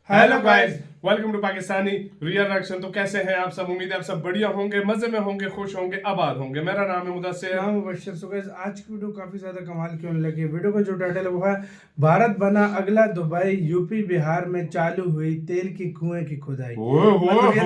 Hello guys, welcome to Pakistani real reaction. तो कैसे हैं आप सब? उम्मीद है आप सब बढ़िया होंगे, मजे में होंगे, खुश होंगे, आबाद होंगे। मेरा नाम है मुदस्सिर। नाम मुबश्शिर। सो गाइस, आज की वीडियो काफी ज्यादा कमाल की होने लगी। वीडियो का जो टाइटल है वो है भारत बना अगला दुबई, यूपी बिहार में चालू हुई तेल की कुएं की खुदाई। मतलब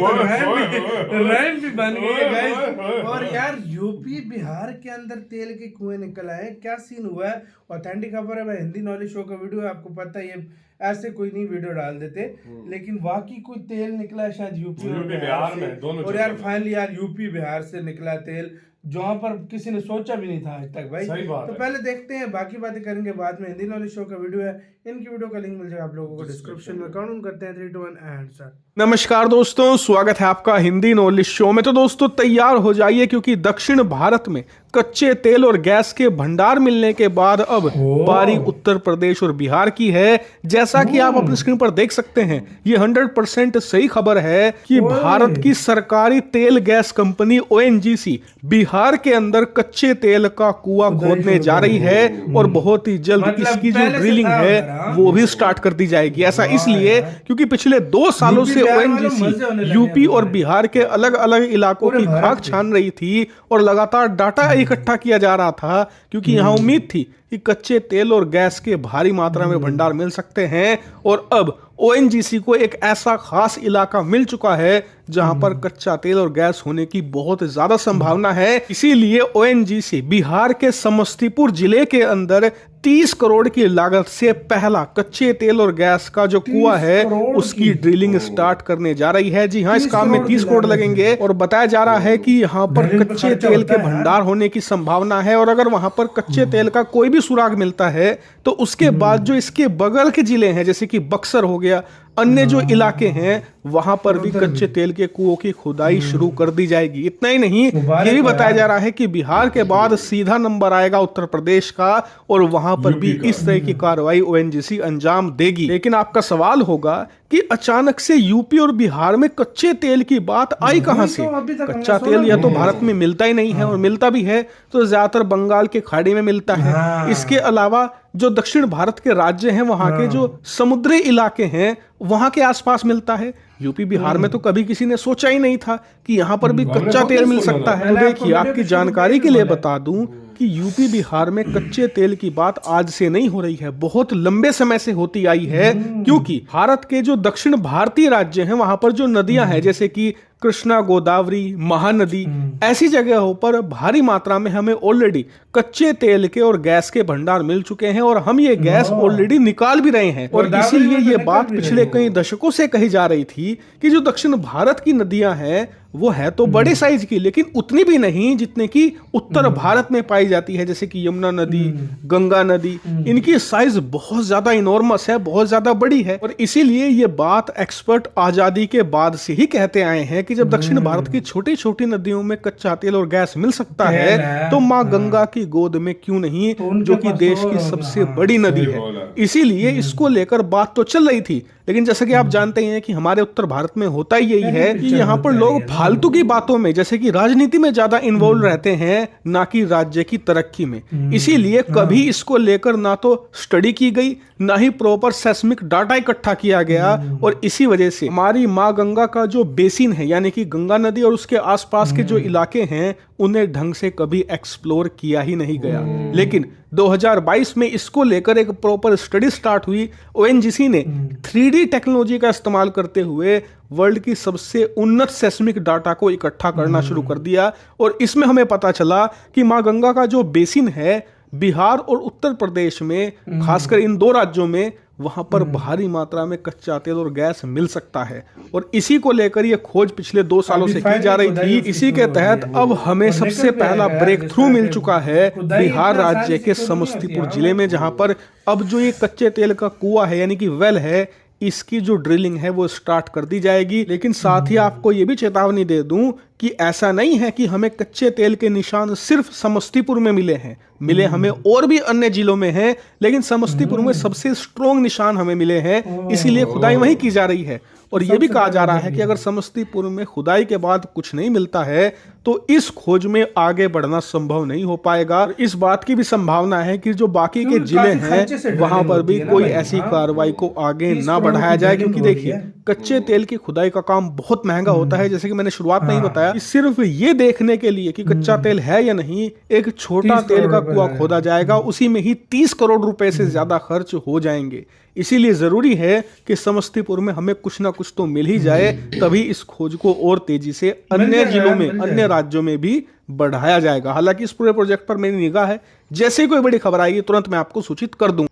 ये तो रैम भी बन गई है गाइस। और यार यूपी बिहार के अंदर तेल के कुएं निकल आए, क्या सीन हुआ है? ऑथेंटिक खबर है भाई, हिंदी नॉलेज शो का वीडियो है, आपको पता है ये ऐसे कोई नहीं वीडियो डाल देते, लेकिन वाकई कोई तेल निकला है शायद यूपी और बिहार में दोनों। और यार फाइनली यार यूपी बिहार से निकला तेल, जहाँ पर किसी ने सोचा भी नहीं था आज तक भाई। सही बात तो है। पहले देखते हैं, बाकी बातें करेंगे बाद में। हिंदी नॉलेज शो का वीडियो है, इनकी वीडियो का लिंक मिल जाएगा आप लोगों को डिस्क्रिप्शन में। काउंट करते हैं 3 2 1 एंड स्टार्ट। नमस्कार दोस्तों, स्वागत है आपका हिंदी नॉलेज शो में। तो दोस्तों तैयार हो जाइए, क्योंकि दक्षिण भारत में कच्चे तेल और गैस के भंडार मिलने के बाद अब बारी उत्तर प्रदेश और बिहार की है। जैसा कि आप अपनी स्क्रीन पर देख सकते हैं, ये 100% सही खबर है कि भारत की सरकारी तेल गैस कंपनी ONGC बिहार के अंदर कच्चे तेल का कुआं खोदने जा रही है और बहुत ही जल्द मतलब इसकी जो पहले से ड्रिलिंग था है उधर, वो भी स्टार्ट कर दी जाएगी। ऐसा इसलिए क्योंकि पिछले 2 सालों से ONGC यूपी और बिहार के अलग अलग इलाकों की खाक छान रही थी और लगातार डाटा इकट्ठा किया जा रहा था, क्योंकि यहाँ उम्मीद थी कि कच्चे तेल और गैस के भारी मात्रा में भंडार मिल सकते हैं। और अब ONGC को एक ऐसा खास इलाका मिल चुका है जहां पर कच्चा तेल और गैस होने की बहुत ज्यादा संभावना है। इसीलिए ONGC बिहार के समस्तीपुर जिले के अंदर 30 करोड़ की लागत से पहला कच्चे तेल और गैस का जो कुआं है उसकी ड्रिलिंग स्टार्ट करने जा रही है। जी हाँ, इस काम में 30 करोड़ लगेंगे और बताया जा रहा है कि यहाँ पर कच्चे तेल के भंडार होने की संभावना है। और अगर वहां पर कच्चे तेल का कोई भी सुराग मिलता है तो उसके बाद जो इसके बगल के जिले हैं, जैसे कि बक्सर हो गया, अन्य जो इलाके हैं वहां पर भी कच्चे तेल के कुओं की खुदाई शुरू कर दी जाएगी। इतना ही नहीं, ये भी बताया जा रहा है कि बिहार के बाद सीधा नंबर आएगा उत्तर प्रदेश का और वहां पर भी इस तरह की कार्रवाई ONGC अंजाम देगी। लेकिन आपका सवाल होगा कि अचानक से यूपी और बिहार में कच्चे तेल की बात आई कहां से? कच्चा तेल या तो भारत में मिलता ही नहीं है, और मिलता भी है तो ज्यादातर बंगाल के खाड़ी में मिलता है। इसके अलावा जो दक्षिण भारत के राज्य हैं वहां के जो समुद्री इलाके हैं वहां के आसपास मिलता है। यूपी बिहार में तो कभी किसी ने सोचा ही नहीं था कि यहाँ पर भी कच्चा तेल मिल सकता है। तो देखिए, आपकी जानकारी के लिए बता दूं कि यूपी बिहार में कच्चे तेल की बात आज से नहीं हो रही है, बहुत लंबे समय से होती आई है। क्योंकि भारत के जो दक्षिण भारतीय राज्य हैं वहां पर जो नदियां हैं, जैसे कि कृष्णा, गोदावरी, महानदी, ऐसी जगहों पर भारी मात्रा में हमें ऑलरेडी कच्चे तेल के और गैस के भंडार मिल चुके हैं और हम ये गैस ऑलरेडी निकाल भी रहे हैं। और इसीलिए ये बात पिछले कई दशकों से कही जा रही थी कि जो दक्षिण भारत की नदियां हैं वो है तो बड़े साइज की, लेकिन उतनी भी नहीं जितने की उत्तर भारत में पाई जाती है, जैसे कि यमुना नदी, गंगा नदी। इनकी साइज बहुत ज्यादा इनॉर्मस है, बहुत ज्यादा बड़ी है। और इसीलिए ये बात एक्सपर्ट आजादी के बाद से ही कहते आए हैं कि जब दक्षिण भारत की छोटी छोटी नदियों में कच्चा तेल और गैस मिल सकता है तो माँ गंगा की गोद में क्यों नहीं, जो कि देश की सबसे बड़ी नदी है। इसीलिए इसको लेकर बात तो चल रही थी, लेकिन जैसा कि आप जानते हैं कि हमारे उत्तर भारत में होता ही यही है कि यहाँ पर लोग फालतू की बातों में, जैसे कि राजनीति में ज्यादा इन्वॉल्व रहते हैं, ना कि राज्य की तरक्की में। इसीलिए कभी इसको लेकर ना तो स्टडी की गई, ना ही प्रॉपर सेस्मिक डाटा इकट्ठा किया गया। और इसी वजह से हमारी माँ गंगा का जो बेसिन है, यानी कि गंगा नदी और उसके आसपास के जो इलाके हैं, उन्हें ढंग से कभी एक्सप्लोर किया ही नहीं गया। लेकिन 2022 में इसको लेकर एक प्रॉपर स्टडी स्टार्ट हुई। ONGC ने 3D टेक्नोलॉजी का इस्तेमाल करते हुए वर्ल्ड की सबसे उन्नत सेस्मिक डाटा को इकट्ठा करना शुरू कर दिया। और इसमें हमें पता चला कि माँ गंगा का जो बेसिन है बिहार और उत्तर प्रदेश में, खासकर इन 2 राज्यों में, वहां पर भारी मात्रा में कच्चा तेल और गैस मिल सकता है। और इसी को लेकर ये खोज पिछले 2 सालों से की जा रही थी। इसी के तहत अब हमें सबसे पहला ब्रेक थ्रू मिल चुका है बिहार राज्य के समस्तीपुर जिले में, जहां पर अब जो ये कच्चे तेल का कुआं है, यानी कि वेल है, इसकी जो ड्रिलिंग है वो स्टार्ट कर दी जाएगी। लेकिन साथ ही आपको ये भी चेतावनी दे दूं कि ऐसा नहीं है कि हमें कच्चे तेल के निशान सिर्फ समस्तीपुर में मिले हैं, मिले हमें और भी अन्य जिलों में हैं, लेकिन समस्तीपुर में सबसे स्ट्रॉन्ग निशान हमें मिले हैं, इसीलिए खुदाई वहीं की जा रही है। और ये भी कहा जा रहा है कि अगर समस्तीपुर में खुदाई के बाद कुछ नहीं मिलता है तो इस खोज में आगे बढ़ना संभव नहीं हो पाएगा। इस बात की भी संभावना है कि जो बाकी के जिले हैं वहां पर भी कोई ऐसी कार्रवाई को आगे ना बढ़ाया जाए, क्योंकि देखिए कच्चे तेल की खुदाई का काम बहुत महंगा होता है। जैसे कि मैंने शुरुआत में ही बताया कि सिर्फ ये देखने के लिए कि कच्चा तेल है या नहीं, एक छोटा तेल का कुआं खोदा जाएगा, उसी में ही 30 करोड़ रुपए से ज्यादा खर्च हो जाएंगे। इसीलिए जरूरी है कि समस्तीपुर में हमें कुछ ना कुछ तो मिल ही जाए, तभी इस खोज को और तेजी से अन्य जिलों में, अन्य राज्यों में भी बढ़ाया जाएगा। हालांकि इस पूरे प्रोजेक्ट पर मेरी निगाह है, जैसे ही कोई बड़ी खबर आएगी तुरंत मैं आपको सूचित कर दूंगा।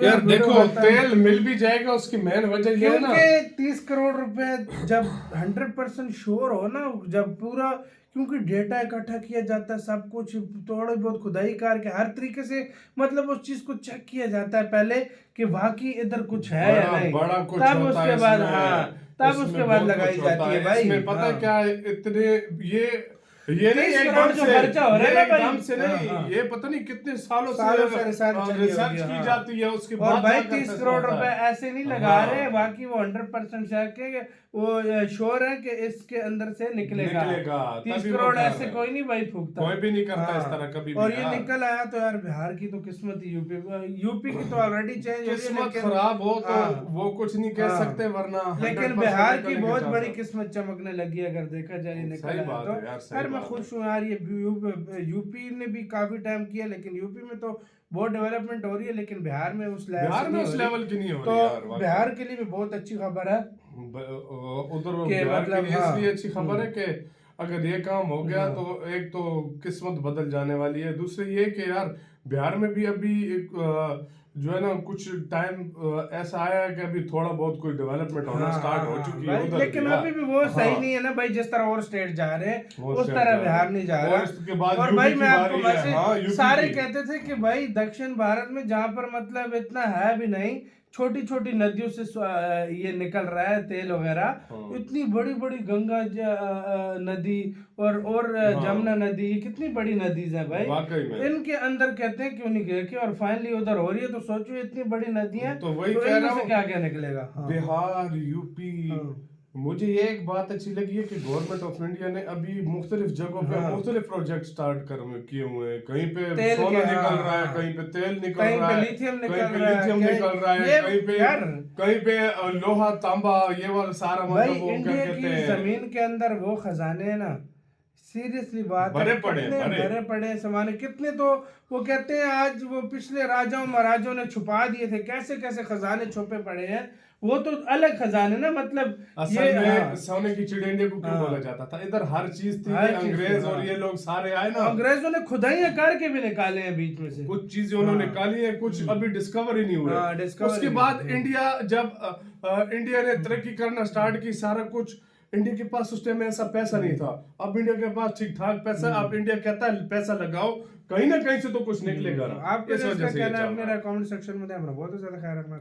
यार देखो, तेल मिल भी जाएगा, उसकी मेन वजह ये है ना, 30 करोड़ रुपए जब 100% श्योर हो ना, जब पूरा, क्योंकि डेटा इकट्ठा किया जाता है, सब कुछ थोड़ी बहुत खुदाई करके हर तरीके से मतलब उस चीज को चेक किया जाता है पहले कि वाकई इधर कुछ है या नहीं, तब उसके बाद तब उसके बाद लगाई जाती है भाई। इसमें पता क्या है, इतने ये नहीं एकदम से खर्चा हो रहा है, एकदम से नहीं, ये पता नहीं कितने सालों से रिसर्च की जाती है, उसके बाद भाई 30 करोड़ रुपए ऐसे नहीं लगा रहे, बाकी वो 100% वो श्योर है कि इसके अंदर से निकलेगा। 30 करोड़ ऐसे कोई नहीं भाई फूकता, कोई भी नहीं करता इस तरह कभी भी। और ये निकल आया तो यार बिहार की तो किस्मत ही, यूपी की तो ऑलरेडी चेंज हो किस्मत खराब हो तो वो कुछ नहीं कह सकते, वरना लेकिन बिहार की बहुत बड़ी किस्मत चमकने लगी अगर देखा जाए निकल आया तो। मैं खुश हूँ यार, ये यूपी ने भी काफी टाइम किया, लेकिन यूपी में तो बहुत डेवलपमेंट हो रही है, लेकिन बिहार में उस लेवल की नहीं हो रही। यार, तो बिहार के लिए भी बहुत अच्छी खबर है, उधर बिहार के लिए इसलिए अच्छी खबर है कि अगर ये काम हो गया तो एक तो किस्मत बदल जाने वाली है, दूसरे ये कि यार बिहार में भी अभी एक जो है ना कुछ टाइम ऐसा आया है कि अभी थोड़ा बहुत कोई डेवलपमेंट होना स्टार्ट हो चुकी है उधर, लेकिन अभी भी वो सही नहीं है ना भाई, जिस तरह और स्टेट जा रहे हैं उस तरह बिहार नहीं जा रहा। और भाई मैं आपको सारे कहते थे कि भाई दक्षिण भारत में जहाँ पर मतलब इतना है भी नहीं, छोटी छोटी नदियों से ये निकल रहा है तेल वगैरह, इतनी बड़ी बड़ी गंगा नदी और जमुना नदी, ये कितनी बड़ी नदीज है भाई, इनके अंदर कहते हैं क्यों नहीं गए, और फाइनली उधर हो रही है, तो सोचो इतनी बड़ी नदियां, तो वही कह रहा हूं, क्या क्या निकलेगा। बिहार, यूपी, मुझे ये एक बात अच्छी लगी है कि गवर्नमेंट ऑफ इंडिया ने अभी मुख्तलिफ जगहों पे मुख्तलिफ प्रोजेक्ट स्टार्ट किए हुए हैं। कहीं पे सोना निकल रहा है, कहीं पे तेल निकल रहा है, लिथियम निकल रहा है, कहीं पे लोहा तांबा, ये वाला सारा मतलब वो क्या कहते हैं, जमीन के अंदर वो खजाने है ना, सीरियसली बात भरे पड़े सामान कितने, तो वो कहते हैं आज वो पिछले राजाओं महाराजों ने छुपा दिए थे, कैसे कैसे खजाने छुपे पड़े हैं, वो तो अलग खजाने ना, मतलब असल में सोने की चिड़िया इंडिया को क्यों बोला जाता था, इधर हर चीज थी, अंग्रेज और ये लोग सारे आए ना, अंग्रेजों ने खुदाइयां करके भी निकाले हैं बीच में से, कुछ चीजें उन्होंने निकाली है, कुछ अभी डिस्कवर ही नहीं हुए। उसके बाद इंडिया जब इंडिया ने तरक्की करना स्टार्ट की, सारा कुछ इंडिया के पास उस टाइम में ऐसा पैसा नहीं था, अब इंडिया के पास ठीक ठाक पैसा, अब इंडिया कहता है पैसा लगाओ, कहीं ना कहीं से तो कुछ निकलेगा। आपके क्या कहना है, मेरा कमेंट सेक्शन में बहुत ज्यादा ख्याल रखना।